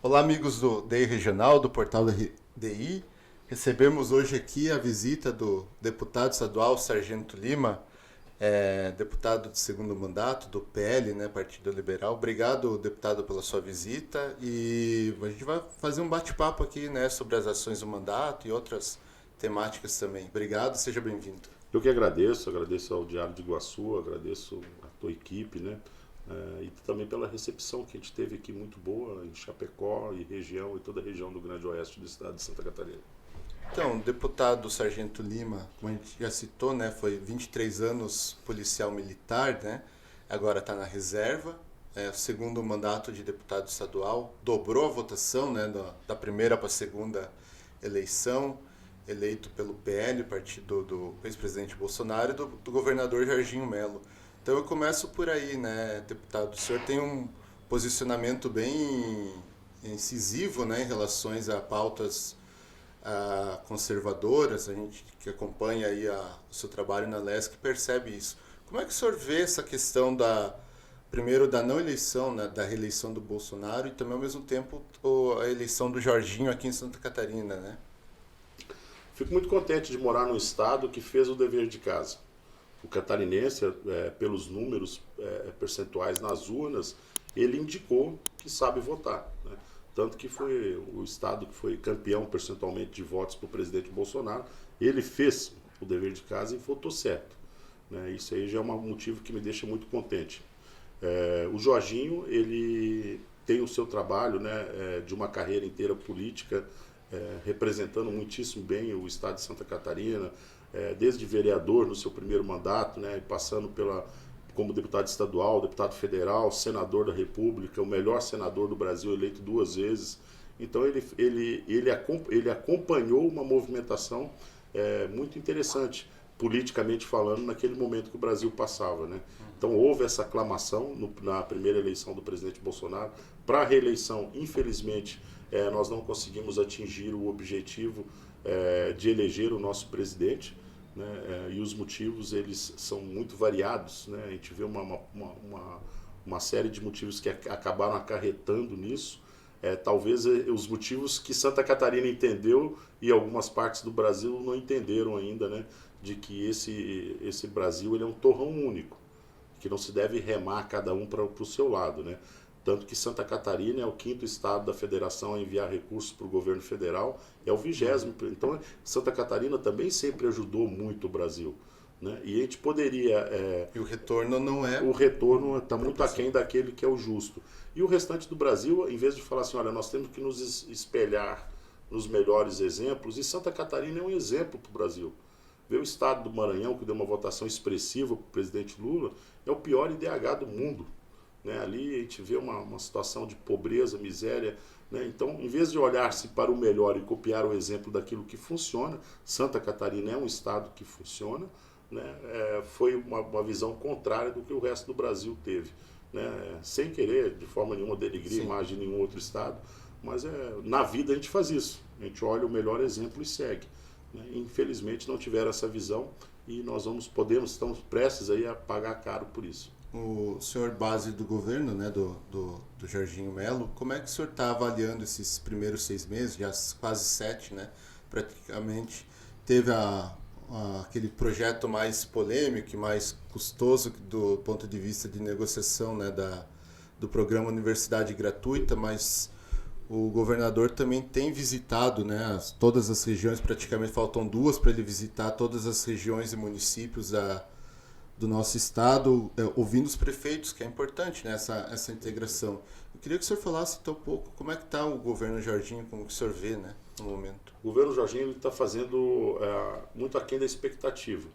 Olá, amigos do DI Regional, do portal da DI. Recebemos hoje aqui a visita do deputado estadual Sargento Lima, deputado de segundo mandato do PL, né, Partido Liberal. Obrigado, deputado, pela sua visita e a gente vai fazer um bate-papo aqui, né, sobre as ações do mandato e outras temáticas também. Obrigado, seja bem-vindo. Eu que agradeço ao Diário de Iguaçu, agradeço a tua equipe, né? E também pela recepção que a gente teve aqui muito boa em Chapecó e região e toda a região do Grande Oeste do estado de Santa Catarina. Então, o deputado Sargento Lima, como a gente já citou, né, foi 23 anos policial militar, né, agora está na reserva, o segundo mandato de deputado estadual, dobrou a votação, né, da primeira para a segunda eleição, eleito pelo PL, partido do ex-presidente Bolsonaro, e do governador Jorginho Melo. Então eu começo por aí, né, deputado. O senhor tem um posicionamento bem incisivo, né, em relação a pautas conservadoras, a gente que acompanha aí o seu trabalho na LESC percebe isso. Como é que o senhor vê essa questão primeiro da não eleição, né, da reeleição do Bolsonaro e também ao mesmo tempo a eleição do Jorginho aqui em Santa Catarina, né? Fico muito contente de morar num estado que fez o dever de casa. O catarinense, pelos números percentuais nas urnas, ele indicou que sabe votar, né? Tanto que foi o estado que foi campeão percentualmente de votos para o presidente Bolsonaro. Ele fez o dever de casa e votou certo, né? Isso aí já é um motivo que me deixa muito contente. O Jorginho, ele tem o seu trabalho, né, de uma carreira inteira política, representando muitíssimo bem o estado de Santa Catarina, desde vereador no seu primeiro mandato, né, passando como deputado estadual, deputado federal, senador da República, o melhor senador do Brasil, eleito 2 vezes. Então ele acompanhou uma movimentação muito interessante, politicamente falando, naquele momento que o Brasil passava, né? Então houve essa aclamação na primeira eleição do presidente Bolsonaro. Para a reeleição, infelizmente, nós não conseguimos atingir o objetivo de eleger o nosso presidente, né? E os motivos eles são muito variados, né? A gente vê uma série de motivos que acabaram acarretando nisso. Talvez os motivos que Santa Catarina entendeu e algumas partes do Brasil não entenderam ainda, né? De que esse Brasil ele é um torrão único, que não se deve remar cada um para o seu lado, né? Tanto que Santa Catarina é o 5º estado da federação a enviar recursos para o governo federal, é o 20º. Então, Santa Catarina também sempre ajudou muito o Brasil, né? E a gente poderia... E o retorno não é... O retorno está muito aquém daquele que é o justo. E o restante do Brasil, em vez de falar assim, olha, nós temos que nos espelhar nos melhores exemplos, e Santa Catarina é um exemplo para o Brasil. Ver o estado do Maranhão, que deu uma votação expressiva para o presidente Lula, é o pior IDH do mundo, né? Ali a gente vê uma situação de pobreza, miséria, né? Então, em vez de olhar-se para o melhor e copiar o exemplo daquilo que funciona, Santa Catarina é um estado que funciona, né? Foi uma visão contrária do que o resto do Brasil teve, né? Sem querer, de forma nenhuma, denegrir a imagem de nenhum outro estado, mas na vida a gente faz isso, a gente olha o melhor exemplo e segue, né? Infelizmente não tiveram essa visão e nós estamos prestes aí a pagar caro por isso. O senhor base do governo, né, do Jorginho Melo, como é que o senhor está avaliando esses primeiros 6 meses, já quase 7, né, praticamente? Teve aquele projeto mais polêmico e mais custoso do ponto de vista de negociação, né, do programa Universidade Gratuita, mas o governador também tem visitado, né, todas as regiões, praticamente faltam 2 para ele visitar todas as regiões e municípios do nosso estado, ouvindo os prefeitos, que é importante, né, essa integração. Eu queria que o senhor falasse então um pouco como é que está o governo Jorginho, como que o senhor vê, né, no momento. O governo Jorginho está fazendo muito aquém da expectativa.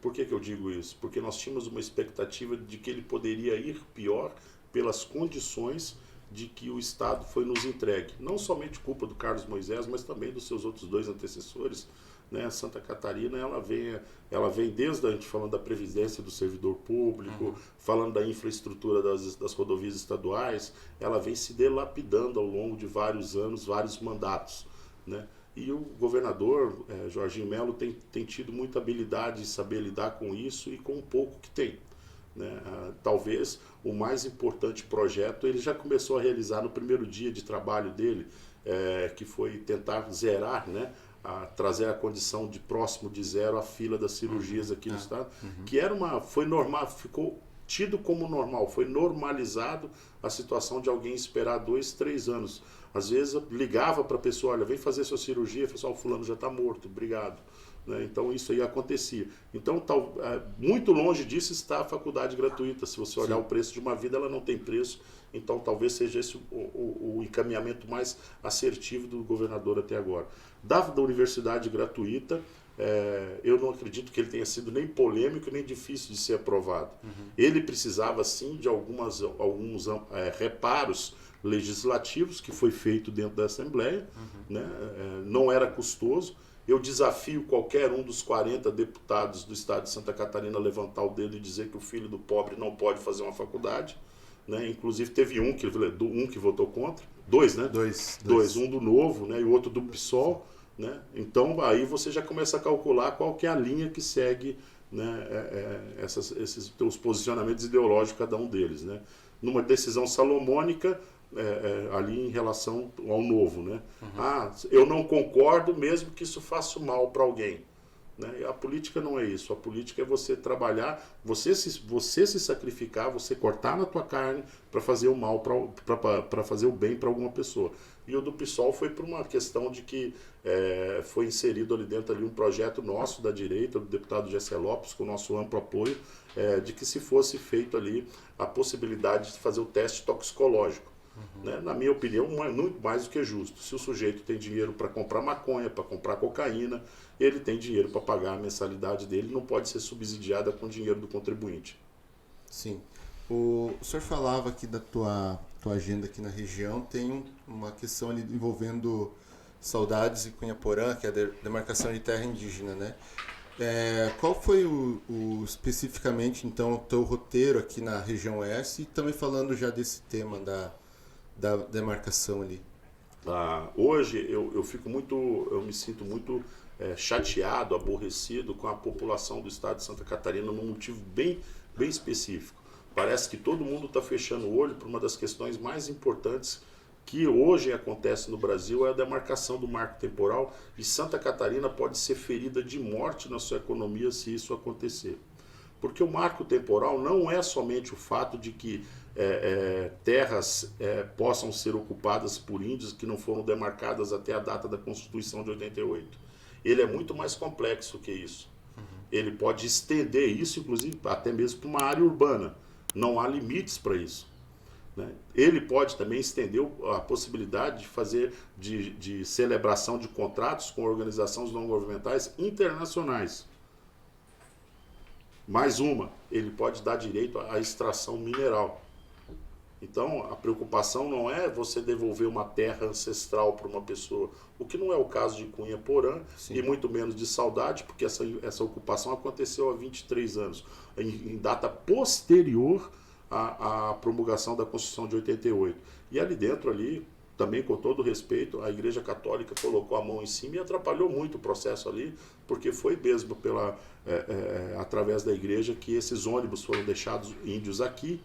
Por que eu digo isso? Porque nós tínhamos uma expectativa de que ele poderia ir pior pelas condições de que o Estado foi nos entregue. Não somente culpa do Carlos Moisés, mas também dos seus outros 2 antecessores, né? Santa Catarina, ela vem desde a gente falando da previdência do servidor público, falando da infraestrutura das rodovias estaduais, ela vem se dilapidando ao longo de vários anos, vários mandatos, né? E o governador Jorginho Melo tem tido muita habilidade em saber lidar com isso e com o pouco que tem, né? Talvez o mais importante projeto ele já começou a realizar no primeiro dia de trabalho dele, que foi tentar zerar, né? Trazer a condição de próximo de zero a fila das cirurgias aqui no estado, que foi normal, ficou tido como normal, foi normalizado a situação de alguém esperar 2, 3 anos. Às vezes eu ligava para a pessoa, olha, vem fazer sua cirurgia, pessoal, o fulano já está morto, obrigado. Né? Então isso aí acontecia. Então muito longe disso está a faculdade gratuita. Se você olhar o preço de uma vida, ela não tem preço. Então talvez seja esse o encaminhamento mais assertivo do governador até agora. Da universidade gratuita, eu não acredito que ele tenha sido nem polêmico nem difícil de ser aprovado. Ele precisava sim de alguns reparos legislativos que foi feito dentro da Assembleia, né? Não era custoso. Eu desafio qualquer um dos 40 deputados do estado de Santa Catarina a levantar o dedo e dizer que o filho do pobre não pode fazer uma faculdade. Né? Inclusive teve um que votou contra, dois, né? Dois, um do Novo, né? E o outro do PSOL. Né? Então aí você já começa a calcular qual que é a linha que segue, né? Esses teus posicionamentos ideológicos, cada um deles. Né? Numa decisão salomônica, ali em relação ao Novo. Né? Eu não concordo mesmo que isso faça mal para alguém. Né? A política não é isso. A política é você trabalhar, você se sacrificar, você cortar na tua carne para fazer o mal, para fazer o bem para alguma pessoa. E o do PSOL foi por uma questão de que foi inserido ali dentro um projeto nosso da direita, do deputado Gessé Lopes, com o nosso amplo apoio, de que se fosse feito ali a possibilidade de fazer o teste toxicológico. Né? Na minha opinião, é muito mais do que justo. Se o sujeito tem dinheiro para comprar maconha, para comprar cocaína, ele tem dinheiro para pagar a mensalidade dele, não pode ser subsidiada com dinheiro do contribuinte. Sim. O senhor falava aqui da tua agenda aqui na região, tem uma questão ali envolvendo Saudades e Cunhaporã, que é a demarcação de terra indígena, né? Qual foi especificamente, então, o teu roteiro aqui na região oeste, e também falando já desse tema da demarcação ali? Hoje eu me sinto muito chateado, aborrecido com a população do estado de Santa Catarina num motivo bem específico. Parece que todo mundo está fechando o olho para uma das questões mais importantes que hoje acontece no Brasil, é a demarcação do marco temporal, e Santa Catarina pode ser ferida de morte na sua economia se isso acontecer. Porque o marco temporal não é somente o fato de que terras possam ser ocupadas por índios que não foram demarcadas até a data da Constituição de 88. Ele é muito mais complexo que isso. Ele pode estender isso, inclusive, até mesmo para uma área urbana. Não há limites para isso. Né? Ele pode também estender a possibilidade de fazer de celebração de contratos com organizações não governamentais internacionais. Mais uma, ele pode dar direito à extração mineral. Então, a preocupação não é você devolver uma terra ancestral para uma pessoa, o que não é o caso de Cunhaporã, e muito menos de Saudade, porque essa ocupação aconteceu há 23 anos, em data posterior à promulgação da Constituição de 88. E ali dentro, também com todo respeito, a Igreja Católica colocou a mão em cima e atrapalhou muito o processo ali, porque foi mesmo através da igreja que esses ônibus foram deixados índios aqui,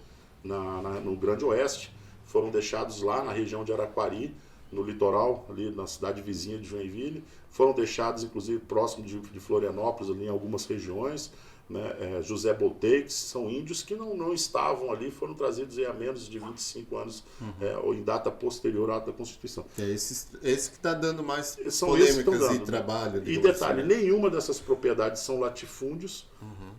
no Grande Oeste, foram deixados lá na região de Araquari, no litoral, ali na cidade vizinha de Joinville, foram deixados inclusive próximo de Florianópolis, ali em algumas regiões, né? José Bolteix, são índios que não estavam ali, foram trazidos há menos de 25 anos, ou em data posterior à da Constituição. Esse que está dando mais polêmicas e trabalho. E detalhe, nenhuma dessas propriedades são latifúndios.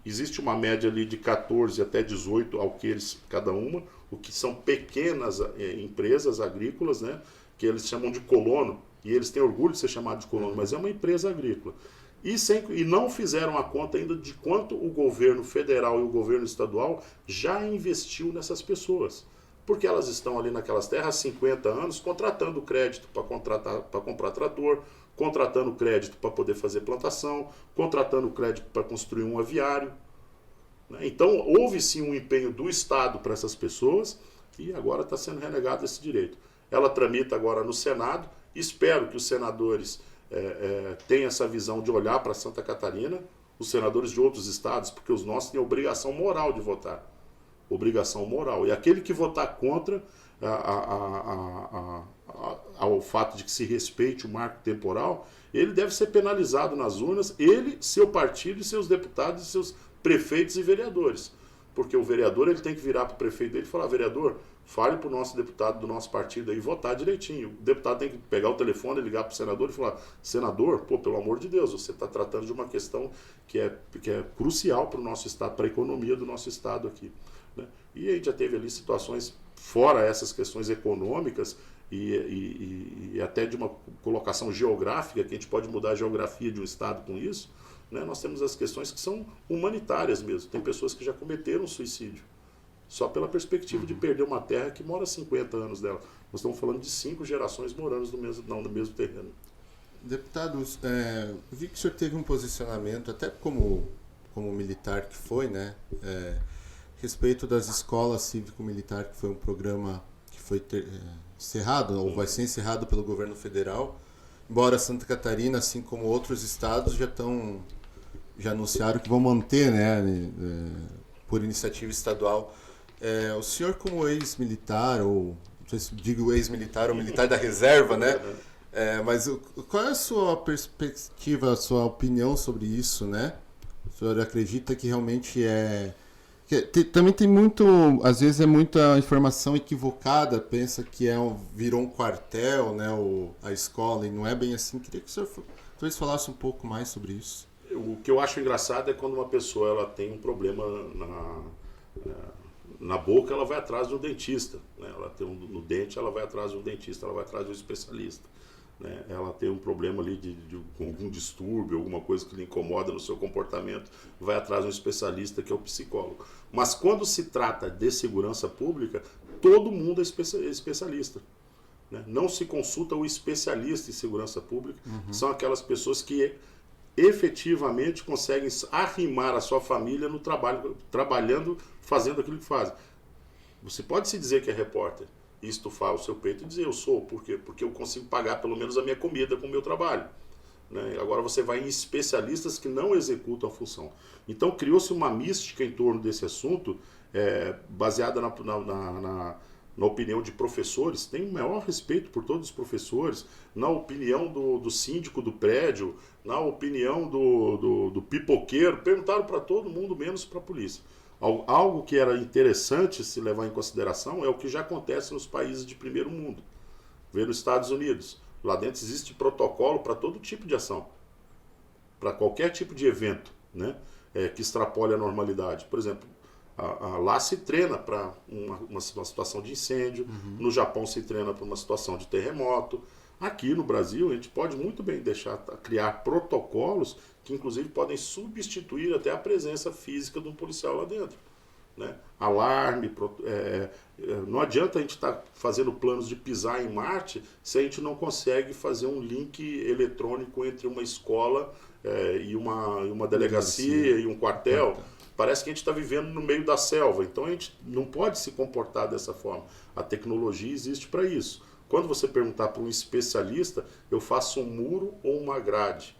Existe uma média ali de 14 até 18 alqueires cada uma, o que são pequenas empresas agrícolas, né, que eles chamam de colono, e eles têm orgulho de ser chamados de colono, mas é uma empresa agrícola. E não fizeram a conta ainda de quanto o governo federal e o governo estadual já investiu nessas pessoas. Porque elas estão ali naquelas terras há 50 anos contratando crédito para comprar trator, contratando crédito para poder fazer plantação, contratando crédito para construir um aviário. Então, houve sim um empenho do Estado para essas pessoas e agora está sendo renegado esse direito. Ela tramita agora no Senado, espero que os senadores tenham essa visão de olhar para Santa Catarina, os senadores de outros estados, porque os nossos têm a obrigação moral de votar. obrigação moral. E aquele que votar contra ao fato de que se respeite o marco temporal, ele deve ser penalizado nas urnas, ele, seu partido e seus deputados e seus prefeitos e vereadores. Porque o vereador ele tem que virar para o prefeito dele e falar: vereador, fale para o nosso deputado do nosso partido aí votar direitinho. O deputado tem que pegar o telefone, ligar para o senador e falar: senador, pô, pelo amor de Deus, você está tratando de uma questão que é crucial para o nosso estado, para a economia do nosso estado aqui. Né? E a gente já teve ali situações, fora essas questões econômicas e até de uma colocação geográfica, que a gente pode mudar a geografia de um estado com isso, né? Nós temos as questões que são humanitárias mesmo. Tem pessoas que já cometeram suicídio só pela perspectiva de perder uma terra que mora 50 anos dela. Nós estamos falando de 5 gerações morando no mesmo terreno. Deputados, eu vi que o senhor teve um posicionamento, até como militar que foi, né? A respeito das escolas cívico-militar, que foi um programa que foi encerrado, ou vai ser encerrado pelo governo federal, embora Santa Catarina, assim como outros estados, já anunciaram que vão manter, né, por iniciativa estadual. O senhor, como ex-militar, ou não sei se digo ex-militar ou militar da reserva, né? Mas qual é a sua perspectiva, a sua opinião sobre isso, né? O senhor acredita que realmente também tem muito, às vezes é muita informação equivocada, pensa que virou um quartel, né, a escola, e não é bem assim. Queria que o senhor talvez falasse um pouco mais sobre isso. O que eu acho engraçado é quando uma pessoa ela tem um problema na boca, ela vai atrás de um dentista, né? Ela tem no dente, ela vai atrás de um dentista, ela vai atrás de um especialista. Né? Ela tem um problema ali de algum distúrbio, alguma coisa que lhe incomoda no seu comportamento, vai atrás de um especialista que é o psicólogo. Mas quando se trata de segurança pública, todo mundo é especialista. Né? Não se consulta o especialista em segurança pública, são aquelas pessoas que efetivamente conseguem arrimar a sua família no trabalho, trabalhando, fazendo aquilo que fazem. Você pode se dizer que é repórter, e estufar o seu peito e dizer: eu sou. Por quê? Porque eu consigo pagar pelo menos a minha comida com o meu trabalho. Né? Agora você vai em especialistas que não executam a função. Então criou-se uma mística em torno desse assunto, baseada na opinião de professores. Tem o maior respeito por todos os professores, na opinião do síndico do prédio, na opinião do pipoqueiro. Perguntaram para todo mundo, menos para a polícia. Algo que era interessante se levar em consideração é o que já acontece nos países de primeiro mundo. Vê nos Estados Unidos. Lá dentro existe protocolo para todo tipo de ação, para qualquer tipo de evento, né, que extrapole a normalidade. Por exemplo, lá se treina para uma situação de incêndio, no Japão se treina para uma situação de terremoto. Aqui no Brasil a gente pode muito bem criar protocolos que inclusive podem substituir até a presença física de um policial lá dentro. Né? Alarme, não adianta a gente estar fazendo planos de pisar em Marte se a gente não consegue fazer um link eletrônico entre uma escola e uma delegacia e um quartel. Parece que a gente está vivendo no meio da selva, então a gente não pode se comportar dessa forma. A tecnologia existe para isso. Quando você perguntar para um especialista: eu faço um muro ou uma grade?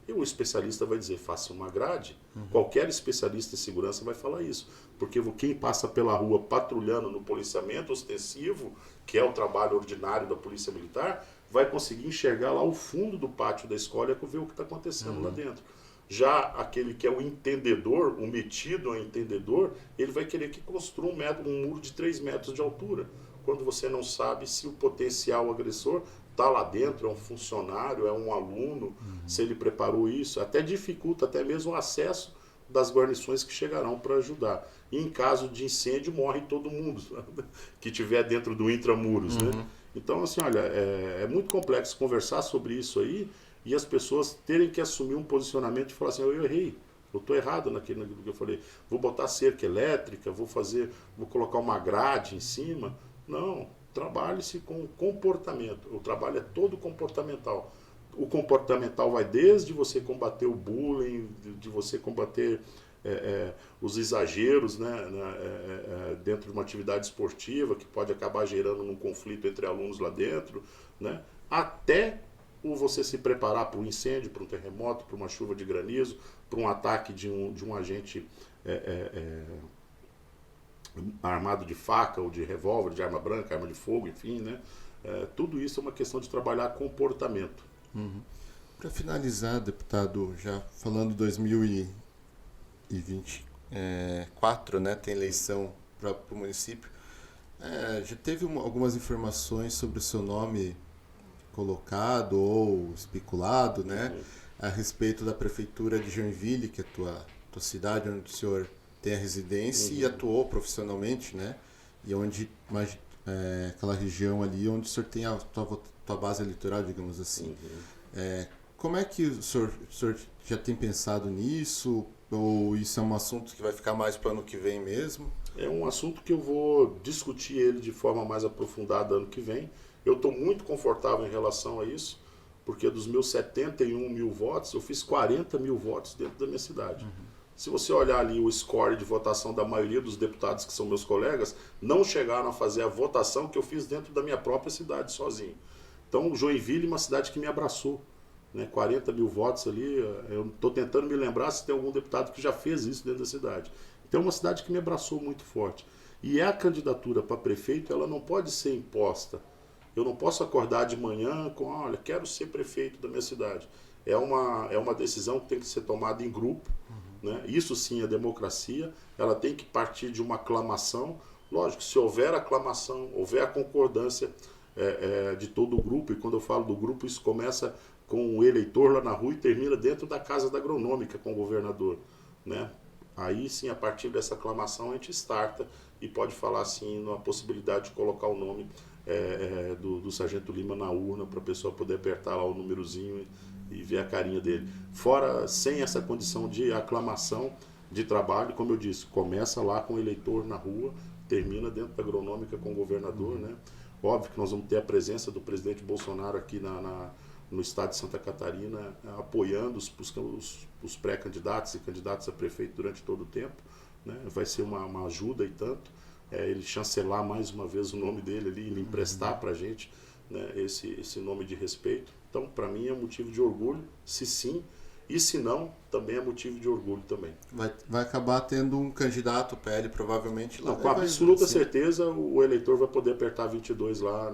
E o especialista vai dizer: faça uma grade. Qualquer especialista em segurança vai falar isso. Porque quem passa pela rua patrulhando no policiamento ostensivo, que é o trabalho ordinário da Polícia Militar, vai conseguir enxergar lá o fundo do pátio da escola e ver o que está acontecendo lá dentro. Já aquele que é o entendedor, o metido a entendedor, ele vai querer que construa um muro de 3 metros de altura, quando você não sabe se o potencial agressor está lá dentro, é um funcionário, é um aluno, se ele preparou isso, até dificulta até mesmo o acesso das guarnições que chegarão para ajudar. E em caso de incêndio, morre todo mundo que estiver dentro do intramuros. Né? Então, assim, olha, é muito complexo conversar sobre isso aí e as pessoas terem que assumir um posicionamento e falar assim: eu errei, eu estou errado naquilo que eu falei, vou botar cerca elétrica, vou colocar uma grade em cima. Não, trabalhe-se com comportamento. O trabalho é todo comportamental. O comportamental vai desde você combater o bullying, de você combater os exageros, né, dentro de uma atividade esportiva que pode acabar gerando um conflito entre alunos lá dentro, né, até você se preparar para um incêndio, para um terremoto, para uma chuva de granizo, para um ataque de um agente armado de faca ou de revólver, de arma branca, arma de fogo, enfim, né? Tudo isso é uma questão de trabalhar comportamento. Para finalizar, deputado, já falando 2024, né, tem eleição para o município, já teve algumas informações sobre o seu nome colocado ou especulado, né, a respeito da prefeitura de Joinville, que é a tua cidade, onde o senhor tem a residência e atuou profissionalmente, né, e onde aquela região ali onde o senhor tem a tua base eleitoral, digamos assim. Como é que o senhor já tem pensado nisso? Ou isso é um assunto que vai ficar mais para o ano que vem mesmo? É um assunto que eu vou discutir ele de forma mais aprofundada ano que vem. Eu estou muito confortável em relação a isso, porque dos meus 71 mil votos, eu fiz 40 mil votos dentro da minha cidade. Se você olhar ali o score de votação da maioria dos deputados que são meus colegas, não chegaram a fazer a votação que eu fiz dentro da minha própria cidade, sozinho. Então, Joinville é uma cidade que me abraçou. 40 mil votos ali, eu estou tentando me lembrar se tem algum deputado que já fez isso dentro da cidade. Então, é uma cidade que me abraçou muito forte. E a candidatura para prefeito, ela não pode ser imposta. Eu não posso acordar de manhã com, olha, quero ser prefeito da minha cidade. É uma decisão que tem que ser tomada em grupo. Né? Isso sim é democracia, ela tem que partir de uma aclamação. Lógico, se houver aclamação, houver a concordância de todo o grupo, e quando eu falo do grupo, isso começa com o eleitor lá na rua e termina dentro da Casa da Agronômica com o governador. Né? Aí sim, a partir dessa aclamação, a gente starta e pode falar assim na possibilidade de colocar o nome do Sargento Lima na urna para a pessoa poder apertar lá o númerozinho e ver a carinha dele. Fora, sem essa condição de aclamação de trabalho, como eu disse, começa lá com o eleitor na rua, termina dentro da agronômica com o governador, né? Óbvio que nós vamos ter a presença do presidente Bolsonaro aqui no estado de Santa Catarina, apoiando os pré-candidatos e candidatos a prefeito durante todo o tempo, né? Vai ser uma ajuda e tanto. Ele chancelar mais uma vez o nome dele ali, ele emprestar para a gente, né, esse nome de respeito. Então, para mim é motivo de orgulho, se sim, e se não, também é motivo de orgulho também. Vai acabar tendo um candidato, o PL, provavelmente. Não, com absoluta certeza, o eleitor vai poder apertar 22 lá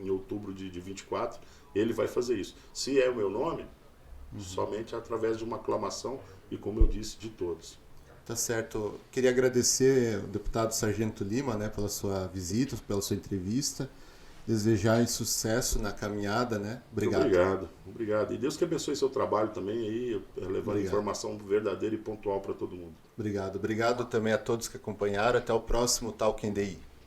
em outubro de 24, ele vai fazer isso. Se é o meu nome, somente através de uma aclamação e, como eu disse, de todos. Tá certo. Queria agradecer ao deputado Sargento Lima, né, pela sua visita, pela sua entrevista. Desejar sucesso na caminhada, né? Obrigado. Obrigado. E Deus que abençoe seu trabalho também aí, levando informação verdadeira e pontual para todo mundo. Obrigado também a todos que acompanharam. Até o próximo Talk NDI.